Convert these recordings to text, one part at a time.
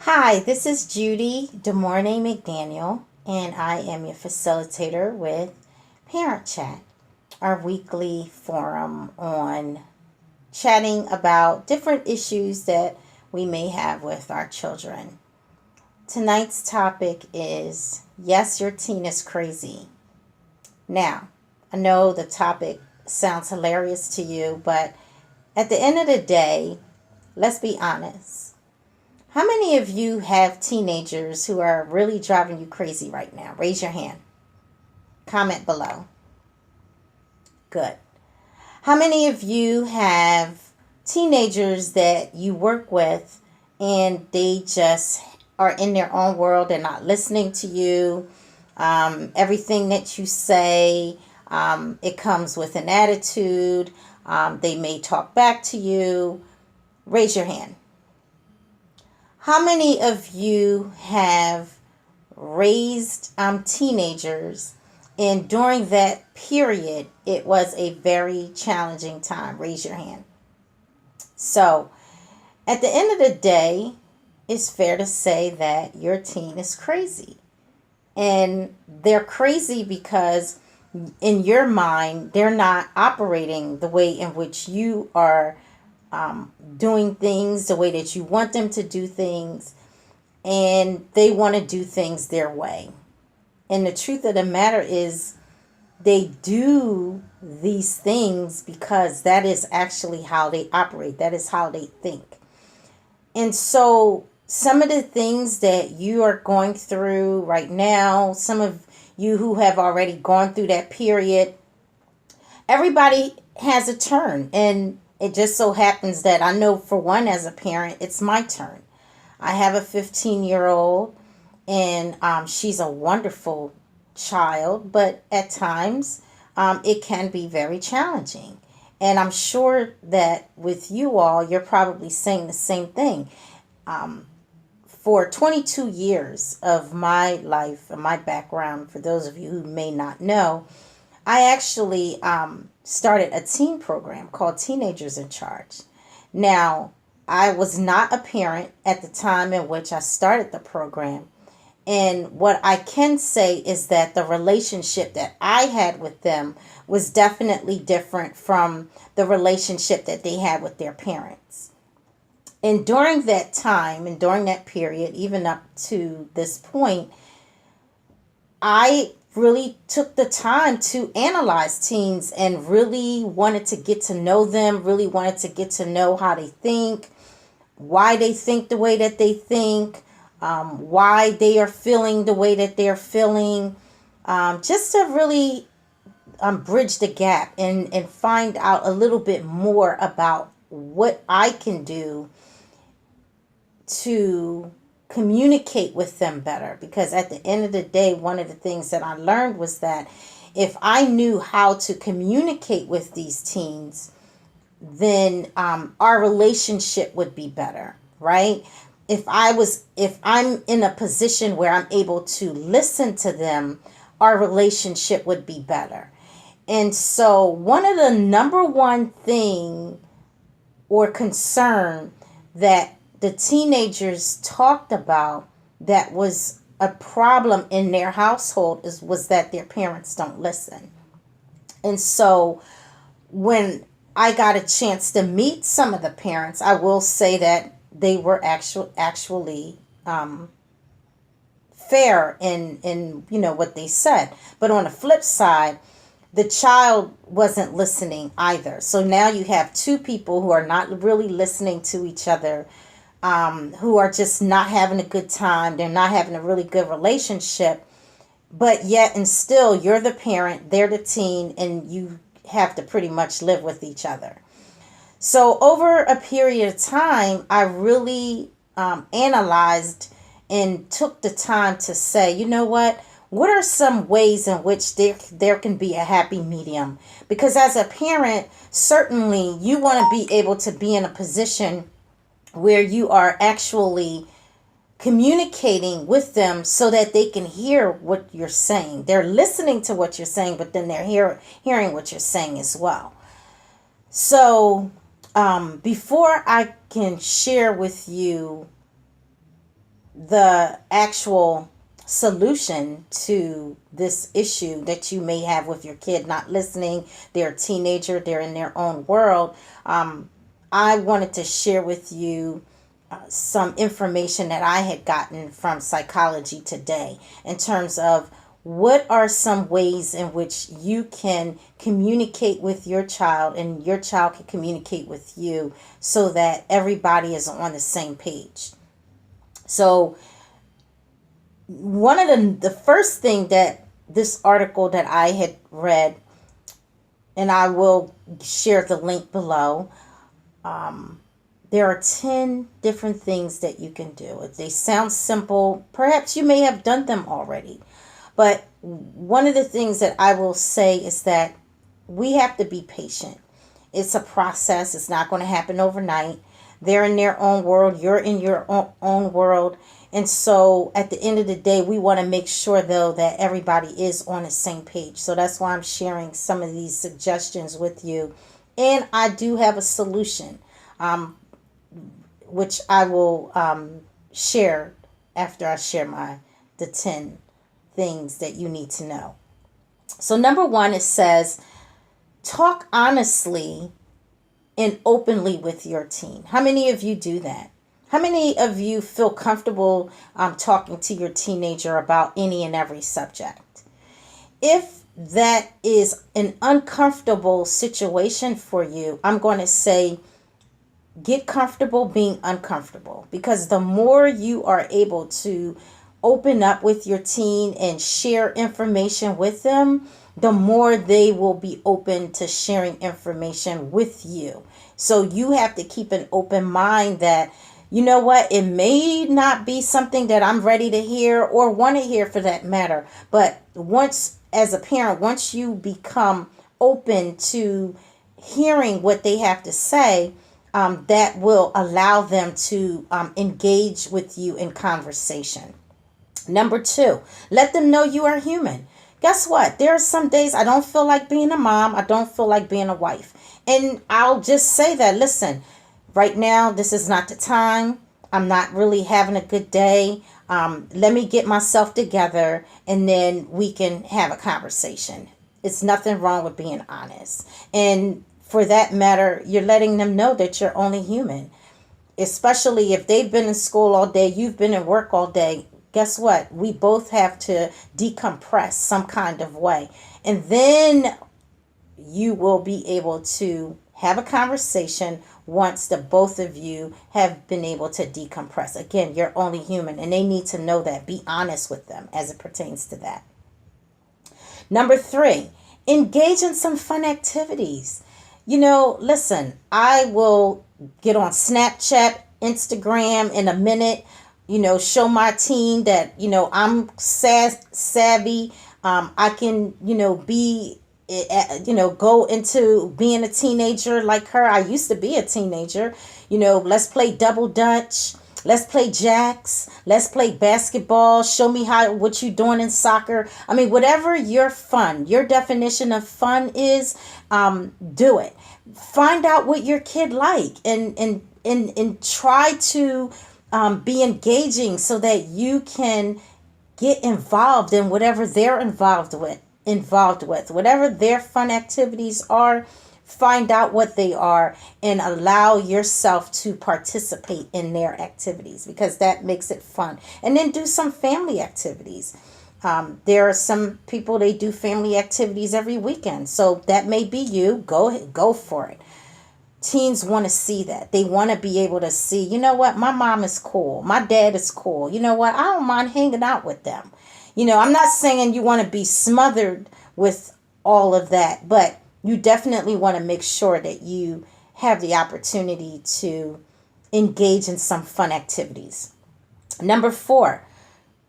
Hi, this is Judy DeMornay McDaniel, and I am your facilitator with Parent Chat, our weekly forum on chatting about different issues that we may have with our children. Tonight's topic is Yes, Your Teen is Crazy. Now, I know the topic sounds hilarious to you, but at the end of the day, let's be honest. How many of you have teenagers who are really driving you crazy right now? Raise your hand. Comment below. Good. How many of you have teenagers that you work with and they just are in their own world? They're not listening to you. Everything that you say, it comes with an attitude. They may talk back to you. Raise your hand. How many of you have raised teenagers and during that period it was a very challenging time? Raise your hand. So at the end of the day, it's fair to say that your teen is crazy. And they're crazy because in your mind, they're not operating the way in which you are doing things, the way that you want them to do things, and they want to do things their way. And the truth of the matter is, they do these things because that is actually how they operate, that is how they think. And so, some of the things that you are going through right now, some of you who have already gone through that period, everybody has a turn. And it just so happens that I know, for one, as a parent, it's my turn. I have a 15-year-old, and she's a wonderful child, but at times it can be very challenging. And I'm sure that with you all, you're probably saying the same thing. For 22 years of my life and my background, for those of you who may not know, I actually started a teen program called Teenagers in Charge. Now, I was not a parent at the time in which I started the program. And what I can say is that the relationship that I had with them was definitely different from the relationship that they had with their parents. And during that time and during that period, even up to this point, I really took the time to analyze teens and really wanted to get to know them, really wanted to get to know how they think, why they think the way that they think, why they are feeling the way that they're feeling, just to really bridge the gap and find out a little bit more about what I can do to communicate with them better. Because at the end of the day, one of the things that I learned was that if I knew how to communicate with these teens, then our relationship would be better, right? If I'm in a position where I'm able to listen to them, our relationship would be better. And so one of the number one thing or concern that the teenagers talked about that was a problem in their household was that their parents don't listen. And so when I got a chance to meet some of the parents, I will say that they were actually fair in what they said. But on the flip side, the child wasn't listening either. So now you have two people who are not really listening to each other, who are just not having a good time. They're not having a really good relationship. But yet and still, you're the parent, they're the teen, and you have to pretty much live with each other. So over a period of time, I really analyzed and took the time to say, you know what are some ways in which there can be a happy medium? Because as a parent, certainly you want to be able to be in a position where you are actually communicating with them so that they can hear what you're saying. They're listening to what you're saying, but then they're hearing what you're saying as well. So before I can share with you the actual solution to this issue that you may have with your kid not listening. They're a teenager, they're in their own world. I wanted to share with you some information that I had gotten from Psychology Today in terms of what are some ways in which you can communicate with your child and your child can communicate with you so that everybody is on the same page. So one of the first thing that this article that I had read, and I will share the link below, there are 10 different things that you can do. They sound simple. Perhaps you may have done them already. But one of the things that I will say is that we have to be patient. It's a process. It's not going to happen overnight. They're in their own world. You're in your own world. And so at the end of the day, we want to make sure, though, that everybody is on the same page. So that's why I'm sharing some of these suggestions with you. And I do have a solution, which I will share after I share the 10 things that you need to know. So number one, it says, talk honestly and openly with your teen. How many of you do that? How many of you feel comfortable talking to your teenager about any and every subject? If that is an uncomfortable situation for you, I'm going to say, get comfortable being uncomfortable, because the more you are able to open up with your teen and share information with them, the more they will be open to sharing information with you. So you have to keep an open mind that, you know what, it may not be something that I'm ready to hear or want to hear for that matter. But as a parent, once you become open to hearing what they have to say, that will allow them to engage with you in conversation. Number two, let them know you are human. Guess what? There are some days I don't feel like being a mom. I don't feel like being a wife. And I'll just say that, listen, right now, this is not the time. I'm not really having a good day. Let me get myself together and then we can have a conversation. It's nothing wrong with being honest. And for that matter, you're letting them know that you're only human. Especially if they've been in school all day, you've been at work all day. Guess what? We both have to decompress some kind of way. And then you will be able to have a conversation once the both of you have been able to decompress. Again, you're only human, and they need to know that. Be honest with them as it pertains to that. Number three, engage in some fun activities. Listen, I will get on Snapchat, Instagram in a minute, show my teen that, I'm savvy. I can, go into being a teenager like her. I used to be a teenager. Let's play double dutch. Let's play jacks. Let's play basketball. Show me what you're doing in soccer. I mean, whatever your definition of fun is, do it. Find out what your kid like and try to be engaging so that you can get involved in whatever they're involved with. Whatever their fun activities are, find out what they are and allow yourself to participate in their activities, because that makes it fun. And then do some family activities. There are some people, they do family activities every weekend. So that may be you. Go for it. Teens want to see that. They want to be able to see, you know what, my mom is cool. My dad is cool. You know what, I don't mind hanging out with them. I'm not saying you want to be smothered with all of that, but you definitely want to make sure that you have the opportunity to engage in some fun activities. Number four,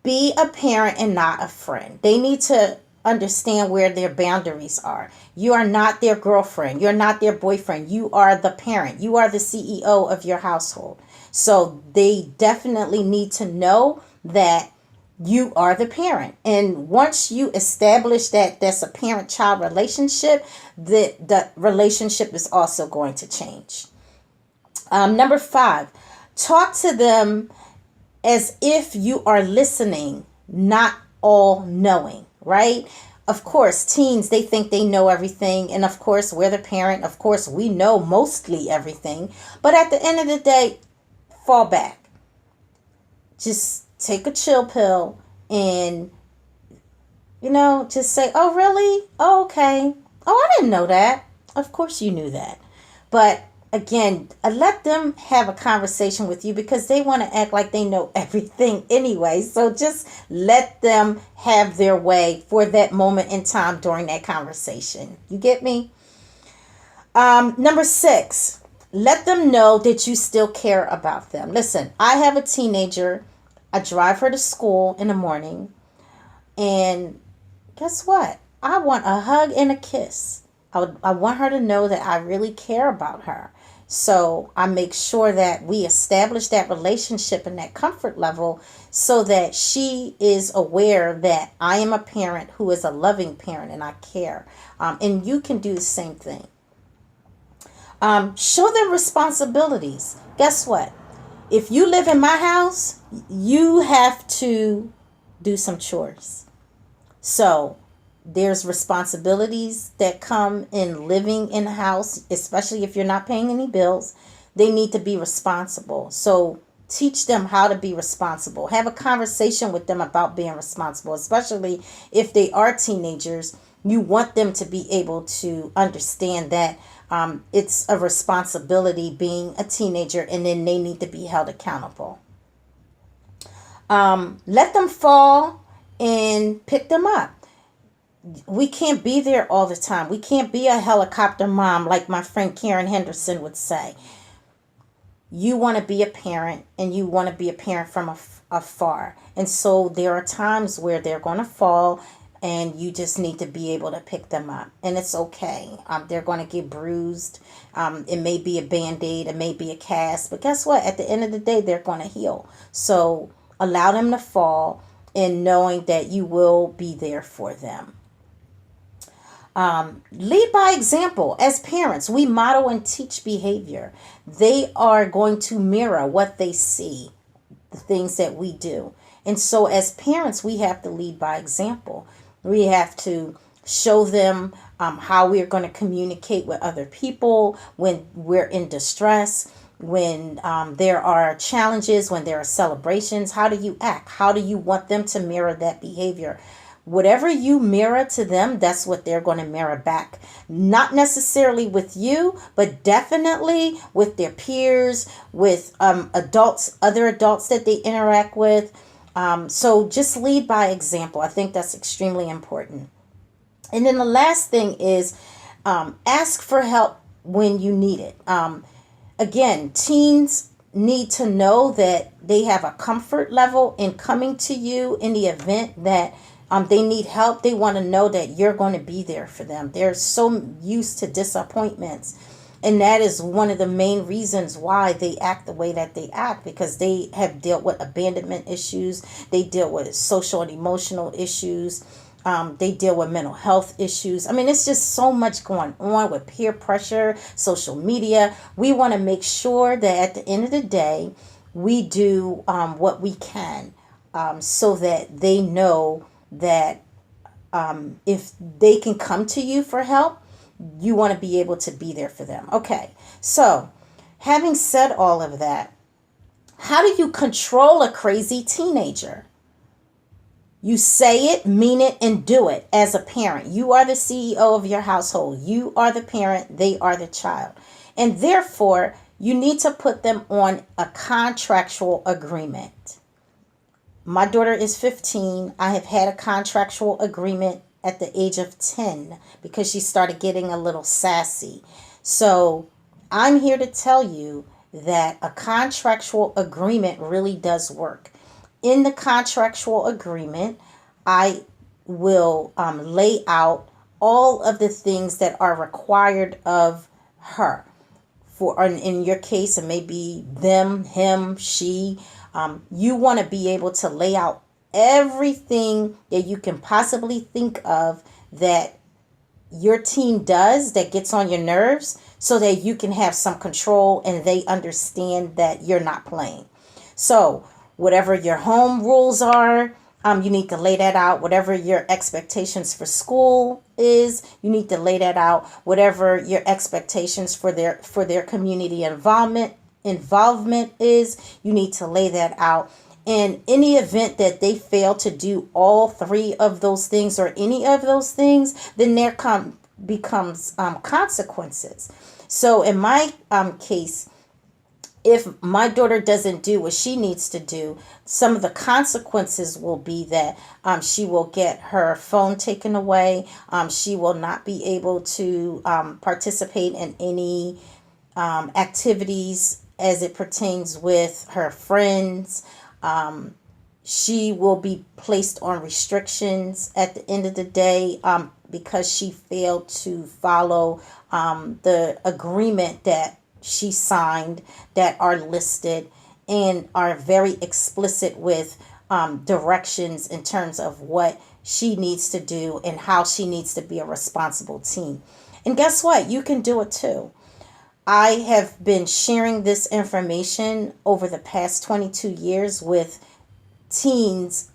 be a parent and not a friend. They need to understand where their boundaries are. You are not their girlfriend. You're not their boyfriend. You are the parent. You are the CEO of your household. So they definitely need to know that you are the parent. And once you establish that that's a parent-child relationship, the relationship is also going to change. Number five, talk to them as if you are listening, not all knowing, right? Of course, teens, they think they know everything. And of course, we're the parent. Of course, we know mostly everything. But at the end of the day, fall back. Just take a chill pill and, just say, oh, really? Oh, okay. Oh, I didn't know that. Of course you knew that. But again, let them have a conversation with you because they want to act like they know everything anyway. So just let them have their way for that moment in time during that conversation. You get me? Number 6, let them know that you still care about them. Listen, I have a teenager. I drive her to school in the morning. And guess what? I want a hug and a kiss. I want her to know that I really care about her. So I make sure that we establish that relationship and that comfort level so that she is aware that I am a parent who is a loving parent and I care. And you can do the same thing. Show them responsibilities. Guess what? If you live in my house, you have to do some chores. So there's responsibilities that come in living in a house, especially if you're not paying any bills. They need to be responsible. So teach them how to be responsible. Have a conversation with them about being responsible, especially if they are teenagers. You want them to be able to understand that it's a responsibility being a teenager, and then they need to be held accountable. Let them fall and pick them up. We can't be there all the time. We can't be a helicopter mom like my friend Karen Henderson would say. You want to be a parent, and you want to be a parent from afar. And so there are times where they're going to fall, and you just need to be able to pick them up. And it's okay. They're going to get bruised. It may be a Band-Aid. It may be a cast. But guess what? At the end of the day, they're going to heal. So allow them to fall, and knowing that you will be there for them. Lead by example. As parents, we model and teach behavior. They are going to mirror what they see, the things that we do. And so as parents, we have to lead by example. We have to show them how we're going to communicate with other people when we're in distress, when there are challenges, when there are celebrations. How do you act? How do you want them to mirror that behavior? Whatever you mirror to them, that's what they're going to mirror back. Not necessarily with you, but definitely with their peers, with adults, other adults that they interact with. So just lead by example. I think that's extremely important. And then the last thing is ask for help when you need it. Again, teens need to know that they have a comfort level in coming to you in the event that they need help. They want to know that you're going to be there for them. They're so used to disappointments. And that is one of the main reasons why they act the way that they act, because they have dealt with abandonment issues. They deal with social and emotional issues. They deal with mental health issues. I mean, it's just so much going on with peer pressure, social media. We want to make sure that at the end of the day, we do what we can so that they know that if they can come to you for help, you want to be able to be there for them. Okay, so having said all of that, how do you control a crazy teenager? You say it, mean it, and do it as a parent. You are the CEO of your household. You are the parent. They are the child. And therefore, you need to put them on a contractual agreement. My daughter is 15. I have had a contractual agreement at the age of 10 because she started getting a little sassy. So I'm here to tell you that a contractual agreement really does work. In the contractual agreement, I will lay out all of the things that are required of her. For in your case, it may be them, him, she. You want to be able to lay out everything that you can possibly think of that your teen does that gets on your nerves, so that you can have some control and they understand that you're not playing. So whatever your home rules are, you need to lay that out. Whatever your expectations for school is, you need to lay that out. Whatever your expectations for their community involvement is, you need to lay that out. In any event that they fail to do all three of those things or any of those things, then there becomes consequences. So in my case, if my daughter doesn't do what she needs to do, some of the consequences will be that she will get her phone taken away. She will not be able to participate in any activities as it pertains with her friends. She will be placed on restrictions at the end of the day because she failed to follow the agreement that she signed that are listed and are very explicit with directions in terms of what she needs to do and how she needs to be a responsible teen. And guess what? You can do it too. I have been sharing this information over the past 22 years with teens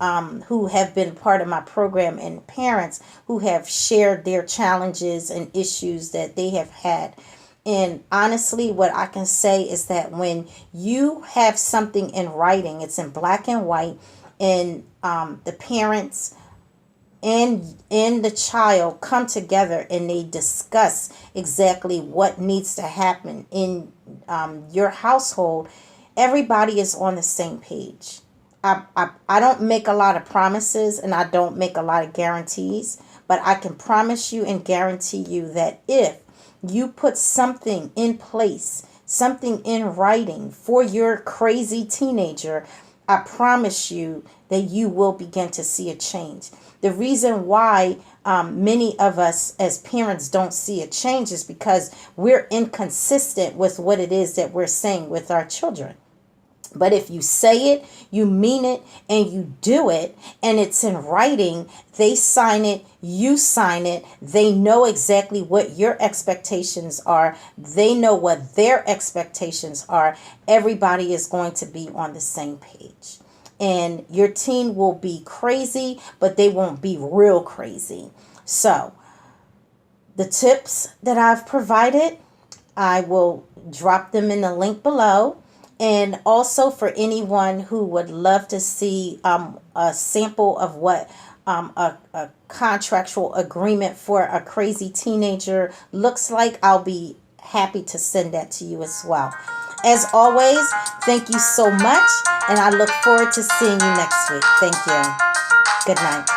who have been part of my program and parents who have shared their challenges and issues that they have had. And honestly, what I can say is that when you have something in writing, it's in black and white, and the parents and the child come together and they discuss exactly what needs to happen in your household, everybody is on the same page. I don't make a lot of promises and I don't make a lot of guarantees, but I can promise you and guarantee you that if you put something in place, something in writing for your crazy teenager, I promise you that you will begin to see a change. The reason why many of us as parents don't see a change is because we're inconsistent with what it is that we're saying with our children. But if you say it, you mean it, and you do it, and it's in writing, they sign it, you sign it, they know exactly what your expectations are, they know what their expectations are, everybody is going to be on the same page. And your teen will be crazy, but they won't be real crazy. So, the tips that I've provided, I will drop them in the link below. And also for anyone who would love to see a sample of what a contractual agreement for a crazy teenager looks like, I'll be happy to send that to you as well. As always, thank you so much, and I look forward to seeing you next week. Thank you. Good night.